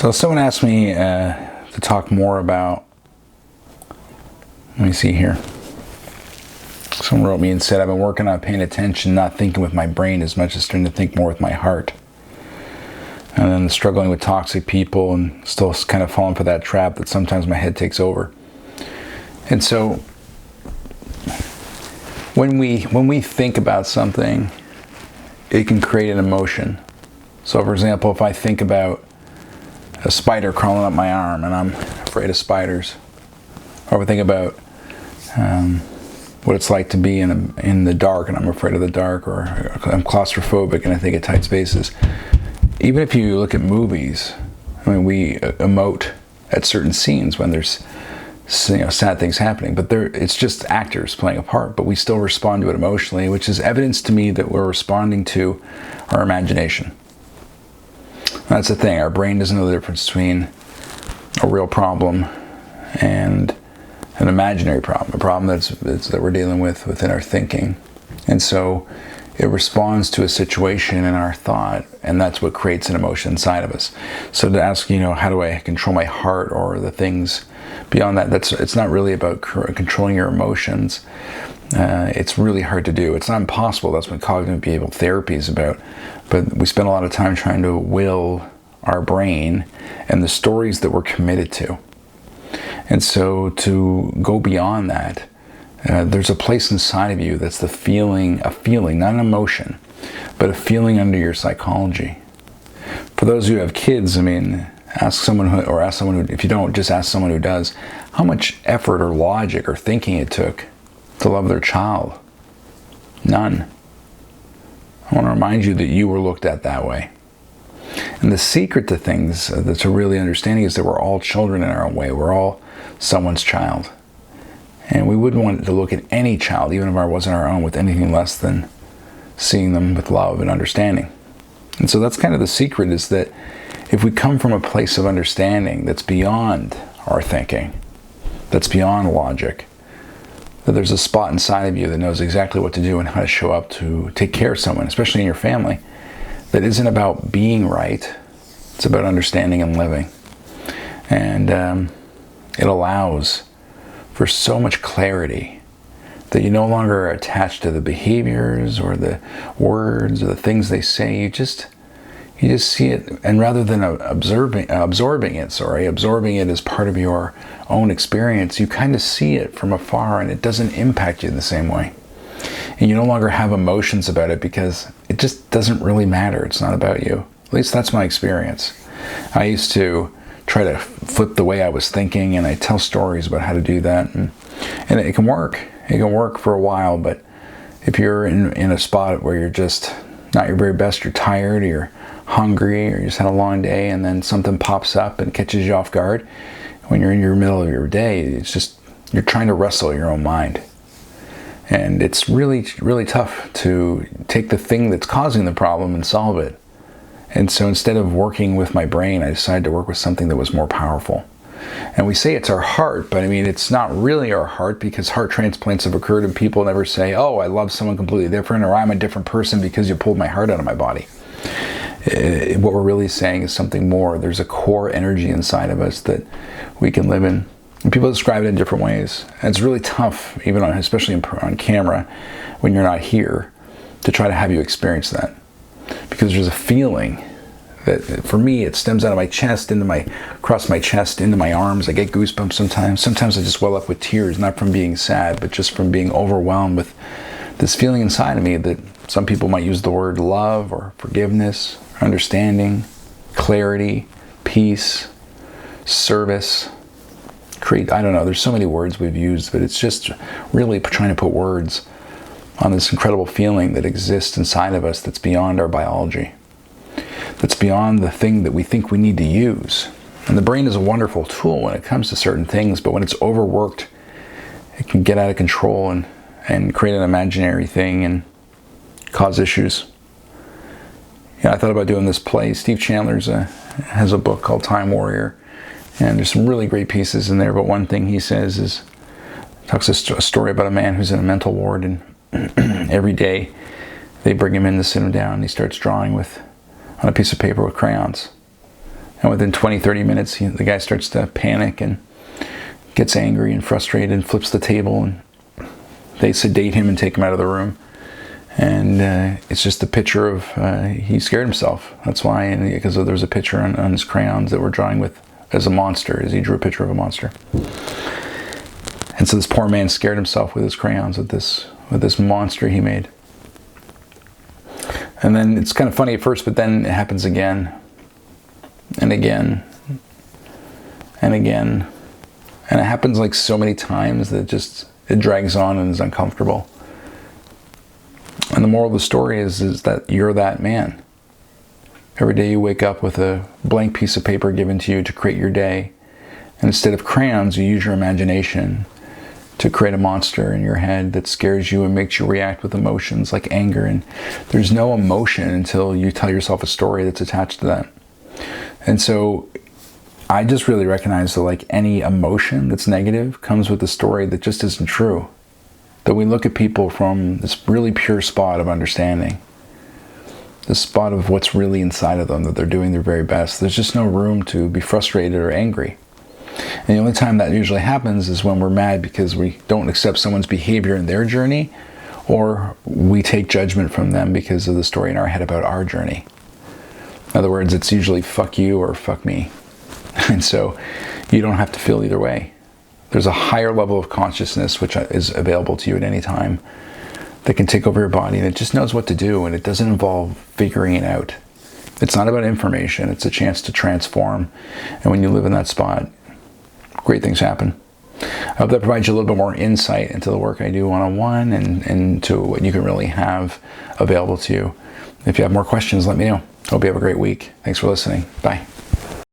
So someone asked me to talk more about, let me see here. Someone wrote me and said, I've been working on paying attention, not thinking with my brain as much as starting to think more with my heart. And then struggling with toxic people and still kind of falling for that trap that sometimes my head takes over. And so when we think about something, it can create an emotion. So for example, if I think about a spider crawling up my arm and I'm afraid of spiders, or if I think about what it's like to be in the dark and I'm afraid of the dark, or I'm claustrophobic and I think of tight spaces. Even if you look at movies, I mean, we emote at certain scenes when there's sad things happening, but it's just actors playing a part, but we still respond to it emotionally, which is evidence to me that we're responding to our imagination. That's the thing, our brain doesn't know the difference between a real problem and an imaginary problem, a problem that we're dealing with within our thinking. And so it responds to a situation in our thought, and that's what creates an emotion inside of us. So to ask, how do I control my heart or the things beyond that, it's not really about controlling your emotions. It's really hard to do. It's not impossible. That's what cognitive behavioral therapy is about. But we spend a lot of time trying to will our brain and the stories that we're committed to. And so to go beyond that, there's a place inside of you that's a feeling, not an emotion, but a feeling under your psychology. For those who have kids, ask someone who, if you don't, just ask someone who does, how much effort or logic or thinking it took to love their child. None. I want to remind you that you were looked at that way. And the secret to things, to really understanding, is that we're all children in our own way. We're all someone's child. And we wouldn't want to look at any child, even if it wasn't our own, with anything less than seeing them with love and understanding. And so that's kind of the secret, is that if we come from a place of understanding that's beyond our thinking, that's beyond logic, that there's a spot inside of you that knows exactly what to do and how to show up to take care of someone, especially in your family, that isn't about being right, it's about understanding and living. And it allows for so much clarity that you no longer are attached to the behaviors or the words or the things they say. You just see it, and rather than absorbing it as part of your own experience, you kind of see it from afar, and it doesn't impact you the same way. And you no longer have emotions about it because it just doesn't really matter. It's not about you. At least that's my experience. I used to try to flip the way I was thinking, and I tell stories about how to do that, and it can work. It can work for a while, but if you're in a spot where you're just not your very best, you're tired, or you're hungry, or you just had a long day, and then something pops up and catches you off guard, when you're in your middle of your day, it's just, you're trying to wrestle your own mind. And it's really, really tough to take the thing that's causing the problem and solve it. And so instead of working with my brain, I decided to work with something that was more powerful. And we say it's our heart, but it's not really our heart, because heart transplants have occurred and people never say, oh, I love someone completely different, or I'm a different person because you pulled my heart out of my body. What we're really saying is something more. There's a core energy inside of us that we can live in. And people describe it in different ways. And it's really tough, especially on camera, when you're not here, to try to have you experience that. Because there's a feeling that, for me, it stems out of my chest, across my chest, into my arms. I get goosebumps sometimes. Sometimes I just well up with tears, not from being sad, but just from being overwhelmed with this feeling inside of me that some people might use the word love or forgiveness, understanding, clarity, peace, service, I don't know, there's so many words we've used, but it's just really trying to put words on this incredible feeling that exists inside of us that's beyond our biology, that's beyond the thing that we think we need to use. And the brain is a wonderful tool when it comes to certain things, but when it's overworked, it can get out of control and create an imaginary thing and cause issues. I thought about doing this play. Steve Chandler's has a book called Time Warrior, and there's some really great pieces in there, but one thing he says talks a story about a man who's in a mental ward, and every day they bring him in to sit him down, and he starts drawing on a piece of paper with crayons. And within 20-30 minutes, the guy starts to panic and gets angry and frustrated and flips the table, and they sedate him and take him out of the room. And it's just a picture of he scared himself. That's why, and because there was a picture on his crayons that we're drawing with as a monster, as he drew a picture of a monster. And so this poor man scared himself with his crayons, with this monster he made. And then it's kind of funny at first, but then it happens again and again and again. And it happens like so many times that it drags on and is uncomfortable. And the moral of the story is that you're that man. Every day you wake up with a blank piece of paper given to you to create your day. And instead of crayons, you use your imagination to create a monster in your head that scares you and makes you react with emotions like anger. And there's no emotion until you tell yourself a story that's attached to that. And so I just really recognize that like any emotion that's negative comes with a story that just isn't true. That we look at people from this really pure spot of understanding. This spot of what's really inside of them, that they're doing their very best. There's just no room to be frustrated or angry. And the only time that usually happens is when we're mad because we don't accept someone's behavior in their journey, or we take judgment from them because of the story in our head about our journey. In other words, it's usually fuck you or fuck me. And so you don't have to feel either way. There's a higher level of consciousness which is available to you at any time that can take over your body, and it just knows what to do, and it doesn't involve figuring it out. It's not about information, it's a chance to transform. And when you live in that spot, great things happen. I hope that provides you a little bit more insight into the work I do one-on-one and to what you can really have available to you. If you have more questions, let me know. Hope you have a great week. Thanks for listening. Bye.